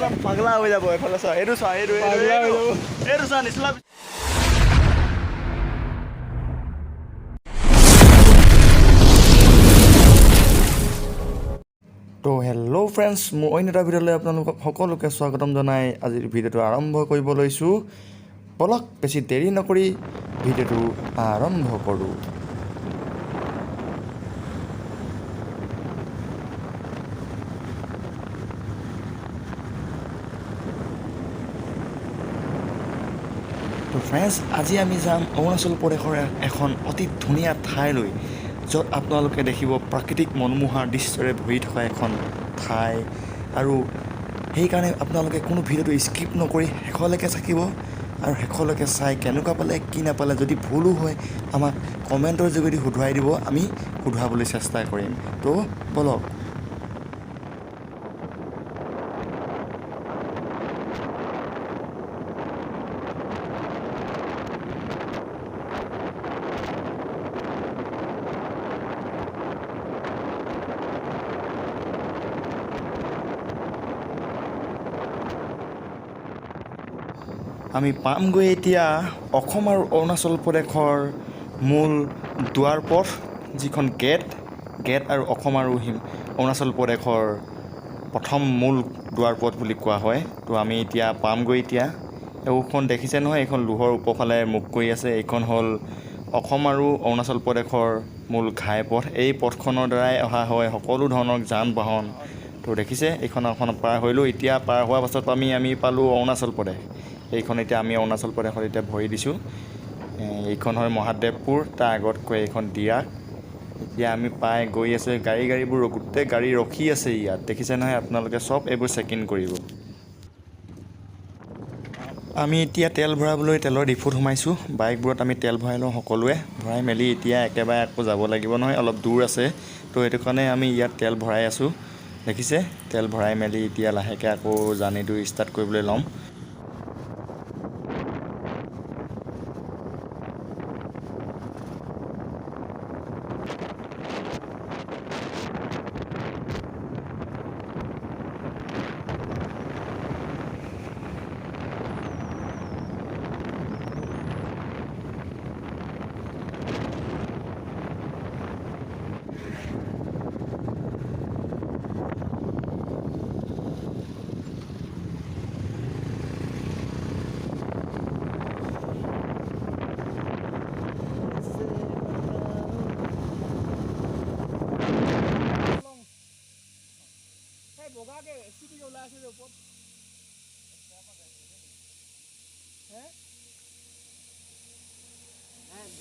পাগলা হৈ যাব এইফালে চোৱা এইটো চোৱা এইটো চোৱা নিচলা তো হেল্ল' ফ্ৰেণ্ডছ মোৰ অন্য এটা ভিডিঅ'লৈ আপোনালোকক সকলোকে স্বাগতম জনাই আজিৰ ভিডিঅ'টো আৰম্ভ কৰিব লৈছোঁ বলক বেছি দেৰি নকৰি ভিডিঅ'টো আৰম্ভ কৰোঁ তো ফ্ৰেণ্ডছ আজি আমি যাম অৰুণাচল প্ৰদেশৰ এখন অতি ধুনীয়া ঠাইলৈ য'ত আপোনালোকে দেখিব প্ৰাকৃতিক মনোমোহাৰ দৃশ্যৰে ভৰি থকা এখন ঠাই আৰু সেইকাৰণে আপোনালোকে কোনো ভিডিঅ'টো স্কিপ নকৰি শেষলৈকে থাকিব আৰু শেষলৈকে চাই কেনেকুৱা পালে কি নাপালে যদি ভুলো হয় আমাক কমেণ্টৰ যোগেদি শুধৰাই দিব আমি শুধৰাবলৈ চেষ্টা কৰিম তো বলক আমি পামগৈ এতিয়া অসম আৰু অৰুণাচল প্ৰদেশৰ মূল দুৱাৰপথ যিখন গেট আৰু অসম আৰু অৰুণাচল প্ৰদেশৰ প্ৰথম মূল দুৱাৰপথ বুলি কোৱা হয় তো আমি এতিয়া পামগৈ এতিয়া এইখন দেখিছে নহয় এইখন লোহৰ ওপৰফালে মুখ কৰি আছে এইখন হ'ল অসম আৰু অৰুণাচল প্ৰদেশৰ মূল ঘাইপথ এই পথখনৰ দ্বাৰাই অহা হয় সকলো ধৰণৰ যান বাহন তো দেখিছে এইখন পাৰ হ'লোঁ এতিয়া পাৰ হোৱাৰ পাছত আমি পালোঁ অৰুণাচল প্ৰদেশ এইখন এতিয়া আমি অৰুণাচল প্ৰদেশত এতিয়া ভৰি দিছোঁ এইখন হয় মহাদেৱপুৰ তাৰ আগতকৈ এইখন ডিৰাক এতিয়া আমি পাই গৈ আছে গাড়ীবোৰ গোটেই গাড়ী ৰখি আছে ইয়াত দেখিছে নহয় আপোনালোকে চব এইবোৰ চেক ইন কৰিব আমি এতিয়া তেল ভৰাবলৈ তেলৰ ডিপুত সোমাইছোঁ বাইকবোৰত আমি তেল ভৰাই লওঁ সকলোৱে ভৰাই মেলি এতিয়া একেবাৰে আকৌ যাব লাগিব নহয় অলপ দূৰ আছে তো সেইটো কাৰণে আমি ইয়াত তেল ভৰাই আছোঁ দেখিছে তেল ভৰাই মেলি এতিয়া লাহেকৈ আকৌ জাৰ্ণিটো ষ্টাৰ্ট কৰিবলৈ ল'ম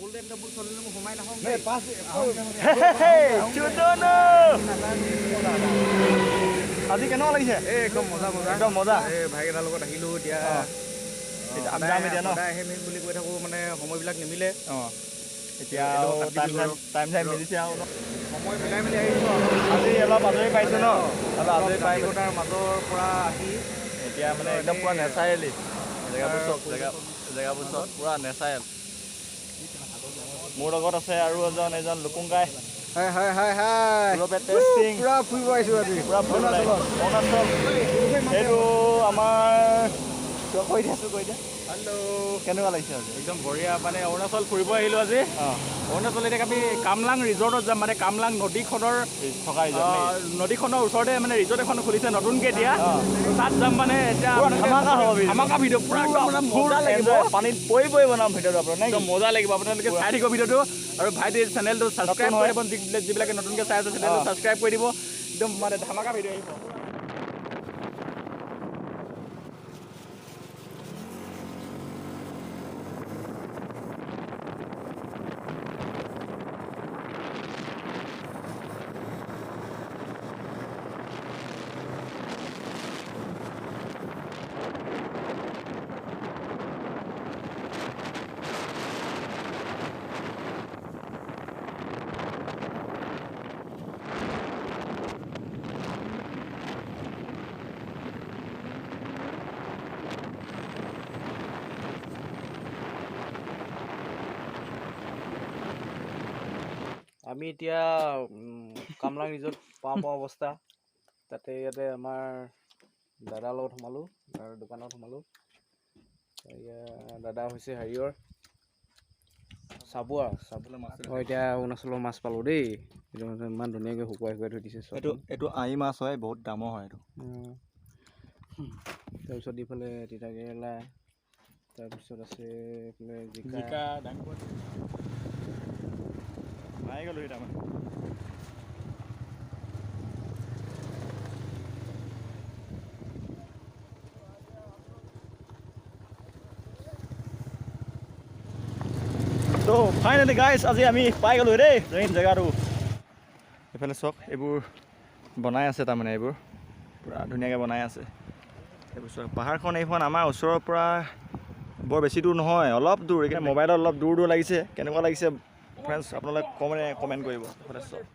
গোল্ডেন টেম্পল চলিলে মই সোমাই নাহোঁ আজি কেনেকুৱা লাগিছে একদম মজা এই ভাইকেইটাৰ লগত আহিলোঁ এতিয়া আহে মেইন বুলি কৈ থাকোঁ মানে সময়বিলাক নিমিলে এতিয়া টাইম মিলিছে আৰু সময় মিলাই মেলি আহিছোঁ আজি অলপ আজৰি পাইছোঁ ন অলপ আজৰি পাই তাৰ মাজৰ পৰা আহি এতিয়া মানে একদম পূৰা নেচাৰেলি জেগাবোৰ চব পূৰা নেচাৰেল মোৰ লগত আছে আৰু এজন লুকুংগাই পুৰা ফুৰিব আহিছোঁ আজি অৰুণাচল এইটো আমাৰ কৈ দিয়া হেল্ল' কেনেকুৱা লাগিছে আজি একদম বঢ়িয়া মানে অৰুণাচল ফুৰিব আহিলোঁ আজি অৰুণাচল এতিয়া আমি কামলাং ৰিজৰ্টত যাম মানে কামলাং নদীখনৰ নদীখনৰ ওচৰতে মানে ৰিজৰ্ট এখন খুলিছে নতুনকৈ এতিয়া তাত যাম মানে এতিয়া ধামাকা ভিডিঅ' পুৰা মজা লাগিব পানীত পৰি বনাম ভিডিঅ'টো আপোনাৰ একদম মজা লাগিব আপোনালোকে চাই থাকিব ভিডিঅ'টো আৰু ভাইটিৰ চেনেলটো ছাবস্ক্ৰাইব কৰি দিব যিবিলাকে নতুনকৈ চাই আছে চেনেলটো ছাবস্ক্ৰাইব কৰি দিব একদম মানে ধামাকা ভিডিঅ' আহিব আমি এতিয়া কামলাং ৰিজৰ্ট পাওঁ অৱস্থা তাতে ইয়াতে আমাৰ দাদাৰ লগত সোমালোঁ, দাদাৰ দোকানত সোমালোঁ। দাদা হৈছে হেৰিয়ৰ চাবুৱা। মই এতিয়া অৰুণাচলৰ মাছ পালোঁ দেই। এইটো ইমান ধুনীয়াকৈ শুকুৱাই থৈ দিছে চব। এইটো আই মাছ হয়, বহুত দামৰ হয় এইটো। তাৰপিছত ইফালে তিতাকেৰেলা, তাৰপিছত আছে এইফালে জিকা দাংবডি মাৰি গ'লোঁ তাৰমানে। ত' ফাইনেলি গাইজ আজি আমি পাই গ'লোঁ দেই মেইন জেগাটো। এইফালে চাওক, এইবোৰ বনাই আছে তাৰমানে, এইবোৰ পূৰা ধুনীয়াকৈ বনাই আছে। এইবোৰ চাওক, পাহাৰখন এইখন আমাৰ ওচৰৰ পৰা বৰ বেছি দূৰ নহয়, অলপ দূৰ। এতিয়া মোবাইলত অলপ দূৰ দূৰ লাগিছে। কেনেকুৱা লাগিছে ফ্ৰেণ্ডছ আপোনালোকে কমেণ্ট কৰিব। এইফালে চাওক।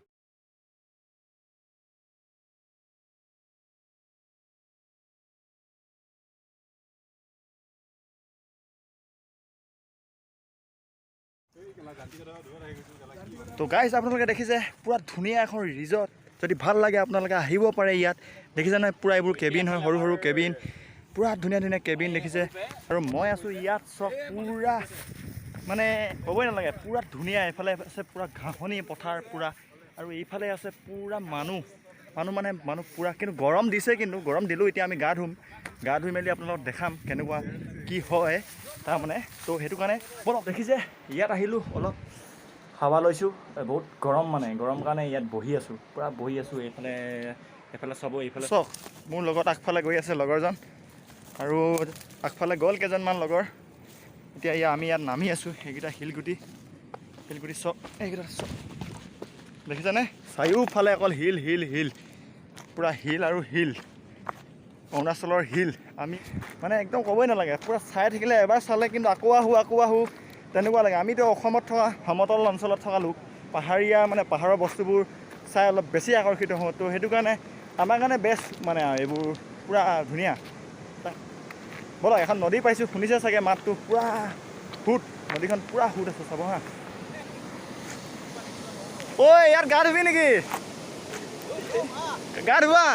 তো গাইজ আপোনালোকে দেখিছে পূৰা ধুনীয়া এখন ৰিজৰ্ট। যদি ভাল লাগে আপোনালোকে আহিব পাৰে ইয়াত। দেখিছে নহয়, পূৰা এইবোৰ কেবিন হয়, সৰু সৰু কেবিন, পূৰা ধুনীয়া ধুনীয়া কেবিন দেখিছে। আৰু মই আছোঁ ইয়াত চব পূৰা মানে ক'বই নালাগে, পূৰা ধুনীয়া। এইফালে আছে পূৰা ঘাঁহনি পথাৰ পূৰা, আৰু এইফালে আছে পূৰা মানুহ পূৰা। কিন্তু গৰম দিছে, কিন্তু গৰম দিলেও এতিয়া আমি গা ধুই মেলি আপোনালোকক দেখাম কেনেকুৱা কি হয় তাৰমানে। তো সেইটো কাৰণে বলক, দেখিছে ইয়াত আহিলোঁ, অলপ হাৱা লৈছোঁ। বহুত গৰম গৰম কাৰণে ইয়াত বহি আছোঁ, পূৰা বহি আছোঁ। এইফালে চাব, এইফালে চাওক, মোৰ লগত আগফালে গৈ আছে লগৰজন, আৰু আগফালে গ'ল কেইজনমান লগৰ। এতিয়া আমি ইয়াত নামি আছোঁ। সেইকেইটা শিলগুটি চাওক, এইকেইটা চাওক, দেখিছেনে? চাৰিওফালে অকল শিল, পূৰা শিল আৰু শিল, অৰুণাচলৰ শিল। আমি মানে একদম ক'বই নালাগে, পূৰা চাই থাকিলে এবাৰ চালে কিন্তু আকৌ আহোঁ তেনেকুৱা লাগে। আমিতো অসমত থকা সমতল অঞ্চলত থকা লোক, পাহাৰীয়া পাহাৰৰ বস্তুবোৰ চাই অলপ বেছি আকৰ্ষিত হওঁ। তো সেইটো কাৰণে আমাৰ কাৰণে বেষ্ট এইবোৰ পূৰা ধুনীয়া। বলক, এখন নদী পাইছোঁ, শুনিছে চাগে মাতটো, পূৰা সোঁত, নদীখন পূৰা সোঁত আছে, চাব হা। ঐ ইয়াত গা ধুবি নেকি? গা ধুবা?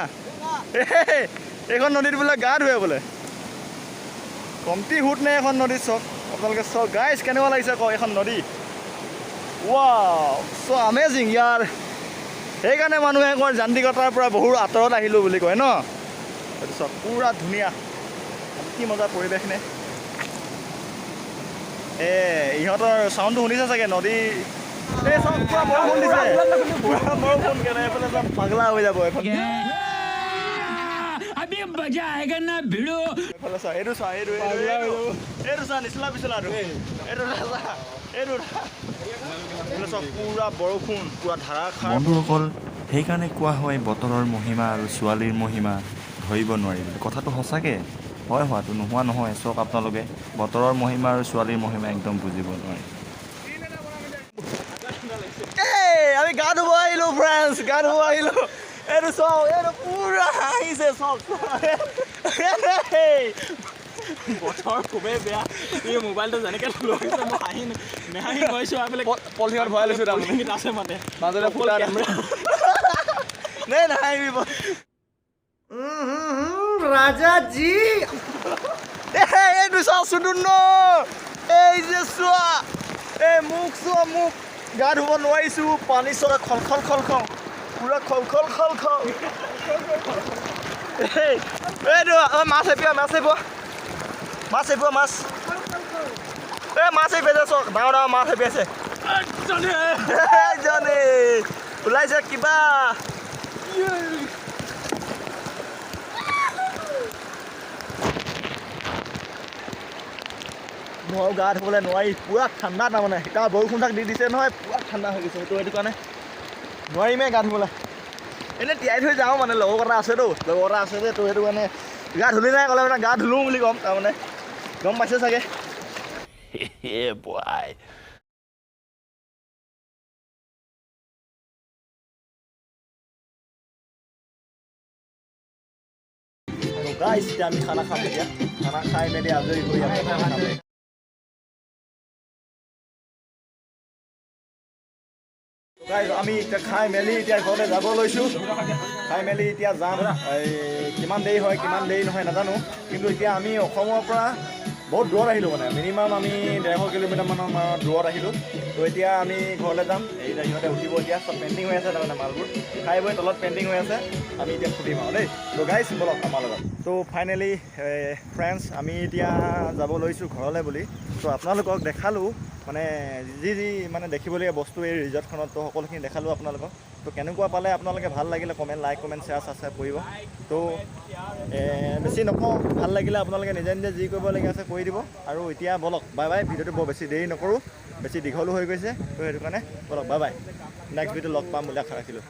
এইখন নদীত বোলে গা ধুৱে বোলে। কমটি সোঁত নে এখন নদীত? চাওক আপোনালোকে, চাওক গাইজ কেনেকুৱা লাগিছে কওক এখন নদী। ৱাও, চ' আমেজিং ইয়াৰ। সেইকাৰণে মানুহে কয় যান্ত্ৰিকতাৰ পৰা বহুত আঁতৰত আহিলোঁ বুলি কয় ন। এইটো চাওক, পূৰা ধুনীয়া, কি মজা পৰিৱেশ নে। ইহঁতৰ চাউণ্ডটো শুনিছে চাগে, নদী। এই চাওক, পূৰা বৰষুণ দিছে, পূৰা বৰষুণ কেনে, এইফালে চব পাগলা হৈ যাব এইফালে। এইফালে চা, এইটো চা, এইটো চা, নিচলা পিছলাটো, এইটো চব পূৰা বৰষুণ, পূৰা ধাৰাসাৰ। বন্ধুসকল, সেইকাৰণে কোৱা হয় বতৰৰ মহিমা আৰু ছোৱালীৰ মহিমা ধৰিব নোৱাৰি বুলি। কথাটো সঁচাকৈ হয়, হোৱাটো নোহোৱা নহয়। চাওক আপোনালোকে, বতৰৰ মহিমা আৰু ছোৱালীৰ মহিমা একদম বুজিব নোৱাৰি। আমি গা ধুব আহিলোঁ ফ্ৰেণ্ডছ, গা ধুব আহিলোঁ। এইটো চাওক, এইটো পূৰা হাঁহিছে চাওক। বতৰ খুবেই বেয়া। এই মোবাইলটো যেনেকৈ লৈছে, মই নেহাঁহি গৈছোঁ। পলিথিনত ভৰাই লৈছোঁ তাৰমানে, আছে মাজতে ফুটা নাই নাহাঁহিব। ৰাজাজী, এইটো চাওক চুদুন্ন, এই যে চোৱা, এই মোক চোৱা, মোক গা ধুব নোৱাৰিছোঁ। পানী চৰা খল পূৰা খল। এইটো মাছ এপিয়া, মাছ এই মাছ এপিয়াছে চাওক, ডাঙৰ মাছ এপিয়াছে। জানে ওলাইছে কিবা। মই গা ধুবলৈ নোৱাৰি, পূৰা ঠাণ্ডা তাৰমানে। এতিয়া বৰষুণ তাক দি দিছে নহয়, পূৰা ঠাণ্ডা হৈ গৈছে। তো সেইটো কাৰণে নোৱাৰিমেই গা ধুবলৈ। এনেই তিয়াই থৈ যাওঁ, লগৰ এটা আছে যে, তো সেইটো কাৰণে গা ধুলি নাই ক'লে গা ধুলোঁ বুলি ক'ম তাৰমানে, গম পাইছে চাগে। বয় গাইজ, এতিয়া আমি খানা খাম। এতিয়া খানা খাই মেলি আজৰি হৈ আমি এতিয়া খাই মেলি এতিয়া ঘৰলৈ যাব লৈছোঁ খাই মেলি এতিয়া যাম এই কিমান দেৰি হয় কিমান দেৰি নহয় নাজানো কিন্তু এতিয়া আমি অসমৰ পৰা বহুত দূৰত আহিলোঁ মানে মিনিমাম আমি 150 কিলোমিটাৰমানৰ দূৰত আহিলোঁ তো এতিয়া আমি ঘৰলৈ যাম এই সিহঁতে উঠিব এতিয়া চব পেণ্ডিং হৈ আছে তাৰমানে মালবোৰ খাই বৈ তলত পেণ্ডিং হৈ আছে আমি এতিয়া ফুটিম আৰু দেই তো গাইছ বলক আমাৰ লগত তো ফাইনেলি ফ্ৰেণ্ডছ আমি এতিয়া যাব লৈছোঁ ঘৰলৈ বুলি তো আপোনালোকক দেখালোঁ মানে যি মানে দেখিবলগীয়া বস্তু এই ৰিজৰ্টখনত তো সকলোখিনি দেখালোঁ আপোনালোকক তো কেনেকুৱা পালে আপোনালোকে ভাল লাগিলে লাইক কমেণ্ট শ্বেয়াৰ ছাবস্ক্ৰাইব কৰিব তো বেছি নকওঁ ভাল লাগিলে আপোনালোকে নিজে নিজে যি কৰিবলগীয়া আছে কৰি দিব আৰু এতিয়া বলক বাই বাই ভিডিঅ'টো বৰ বেছি দেৰি নকৰোঁ বেছি দীঘলো হৈ গৈছে তো সেইটো কাৰণে বলক বাই বাই নেক্সট ভিডিঅ' লগ পাম বুলি আশা ৰাখিলোঁ